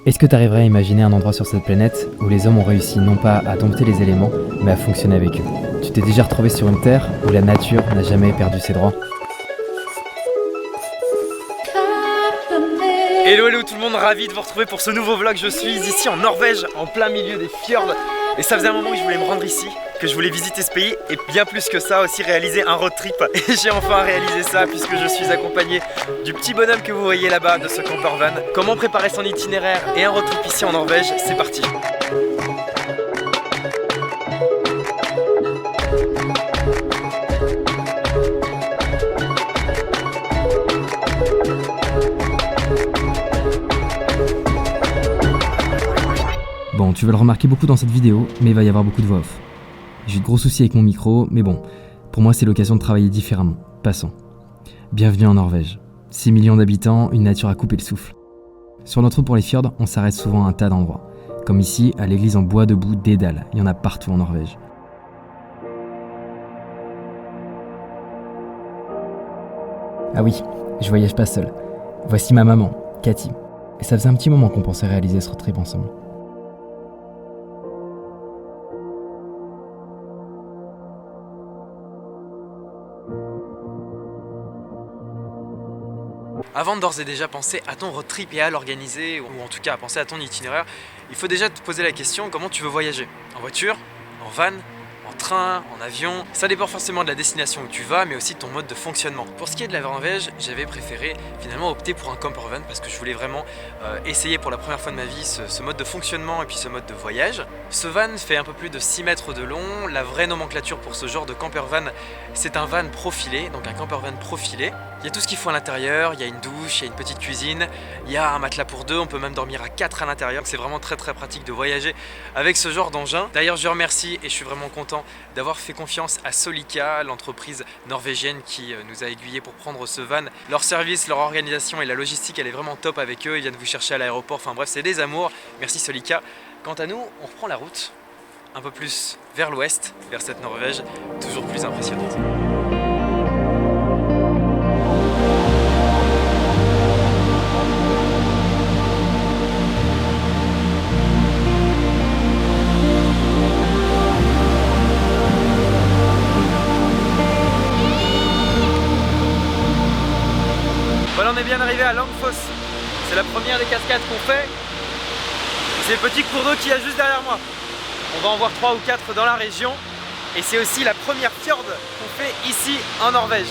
Est-ce que tu arriverais à imaginer un endroit sur cette planète où les hommes ont réussi non pas à dompter les éléments, mais à fonctionner avec eux? Tu t'es déjà retrouvé sur une terre où la nature n'a jamais perdu ses droits? Hello hello tout le monde, ravi de vous retrouver pour ce nouveau vlog. Je suis ici en Norvège, en plein milieu des fjords. Et ça faisait un moment que je voulais me rendre ici, que je voulais visiter ce pays et bien plus que ça aussi réaliser un road trip. Et j'ai enfin réalisé ça puisque je suis accompagné du petit bonhomme que vous voyez là-bas, de ce camper van. Comment préparer son itinéraire et un road trip ici en Norvège, c'est parti. Bon, tu vas le remarquer beaucoup dans cette vidéo, mais il va y avoir beaucoup de voix off. J'ai de gros soucis avec mon micro, mais bon, pour moi c'est l'occasion de travailler différemment. Passons. Bienvenue en Norvège. 6 millions d'habitants, une nature à couper le souffle. Sur notre route pour les fjords, on s'arrête souvent à un tas d'endroits. Comme ici, à l'église en bois debout d'Edal. Il y en a partout en Norvège. Ah oui, je voyage pas seul. Voici ma maman, Cathy. Et ça faisait un petit moment qu'on pensait réaliser ce road trip ensemble. Avant de d'ores et déjà penser à ton road trip et à l'organiser, ou en tout cas à penser à ton itinéraire, il faut déjà te poser la question comment tu veux voyager. En voiture, en van, en train, en avion. Ça dépend forcément de la destination où tu vas, mais aussi de ton mode de fonctionnement. Pour ce qui est de la Norvège, j'avais préféré finalement opter pour un camper van parce que je voulais vraiment essayer pour la première fois de ma vie ce mode de fonctionnement et puis ce mode de voyage. Ce van fait un peu plus de 6 mètres de long. La vraie nomenclature pour ce genre de camper van, c'est un van profilé, donc un camper van profilé. Il y a tout ce qu'il faut à l'intérieur, il y a une douche, il y a une petite cuisine, il y a un matelas pour deux, on peut même dormir à 4 à l'intérieur. C'est vraiment très pratique de voyager avec ce genre d'engin. D'ailleurs, je remercie et je suis vraiment content d'avoir fait confiance à Solika, l'entreprise norvégienne qui nous a aiguillés pour prendre ce van. Leur service, leur organisation et la logistique, elle est vraiment top avec eux. Ils viennent vous chercher à l'aéroport, enfin bref, c'est des amours. Merci Solika. Quant à nous, on reprend la route un peu plus vers l'ouest, vers cette Norvège toujours plus impressionnante. Voilà, on est bien arrivé à Langfoss. C'est la première des cascades qu'on fait. C'est le petit cours d'eau qu'il y a juste derrière moi. On va en voir 3 ou 4 dans la région. Et c'est aussi la première fjord qu'on fait ici en Norvège.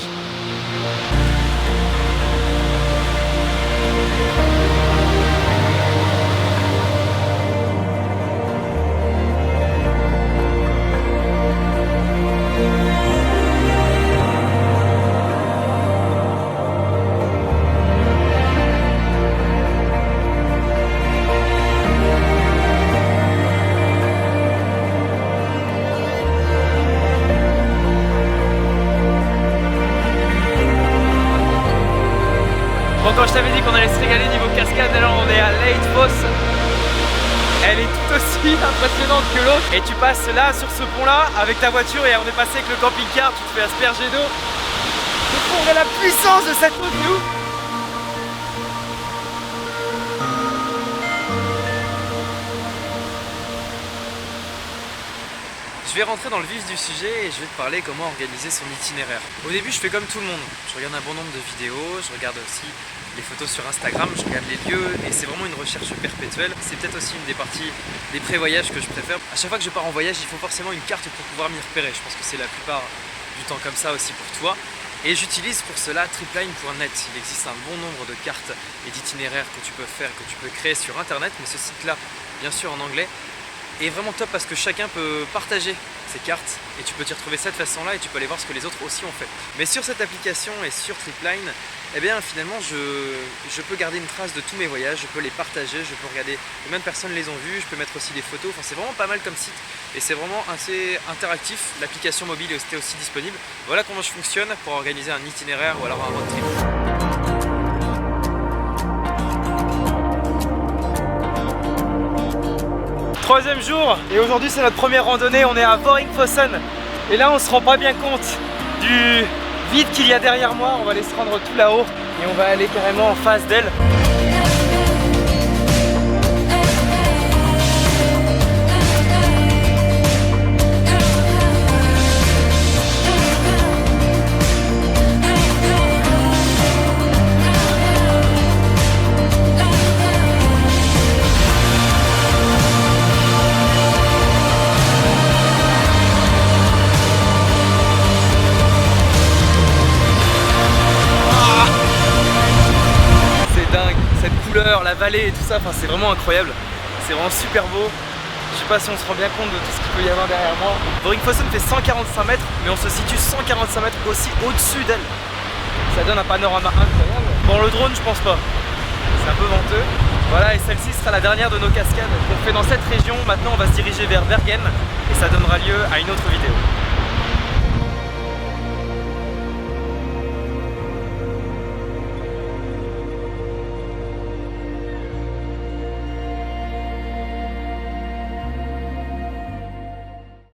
Bon, quand je t'avais dit qu'on allait se régaler niveau cascade, alors on est à Leitfoss. Elle est tout aussi impressionnante que l'autre. Et tu passes là, sur ce pont-là, avec ta voiture, et on est passé avec le camping-car, tu te fais asperger d'eau. Découvrir la puissance de cette eau de nous. Je vais rentrer dans le vif du sujet et je vais te parler comment organiser son itinéraire. Au début, je fais comme tout le monde. Je regarde un bon nombre de vidéos, je regarde aussi les photos sur Instagram, je regarde les lieux et c'est vraiment une recherche perpétuelle. C'est peut-être aussi une des parties des pré-voyages que je préfère. À chaque fois que je pars en voyage, il faut forcément une carte pour pouvoir m'y repérer. Je pense que c'est la plupart du temps comme ça aussi pour toi. Et j'utilise pour cela tripline.net. Il existe un bon nombre de cartes et d'itinéraires que tu peux faire, que tu peux créer sur internet, mais ce site-là, bien sûr en anglais, est vraiment top parce que chacun peut partager ses cartes et tu peux t'y retrouver de cette façon-là et tu peux aller voir ce que les autres aussi ont fait. Mais sur cette application et sur Tripline, eh bien finalement je peux garder une trace de tous mes voyages, je peux les partager, je peux regarder combien de personnes les ont vus, je peux mettre aussi des photos, enfin c'est vraiment pas mal comme site et c'est vraiment assez interactif. L'application mobile est aussi disponible. Voilà comment je fonctionne pour organiser un itinéraire ou alors un road trip. Troisième jour et aujourd'hui c'est notre première randonnée, on est à Voringfossen et là on se rend pas bien compte du vide qu'il y a derrière moi. On va aller se rendre tout là-haut et on va aller carrément en face d'elle. la vallée et tout ça, enfin, c'est vraiment incroyable. C'est vraiment super beau. Je sais pas si on se rend bien compte de tout ce qu'il peut y avoir derrière moi. Borgfossen fait 145 mètres, mais on se situe 145 mètres aussi au-dessus d'elle. Ça donne un panorama incroyable. Bon, le drone, je pense pas. C'est un peu venteux. Voilà, et celle-ci sera la dernière de nos cascades qu'on fait dans cette région. Maintenant, on va se diriger vers Bergen et ça donnera lieu à une autre vidéo.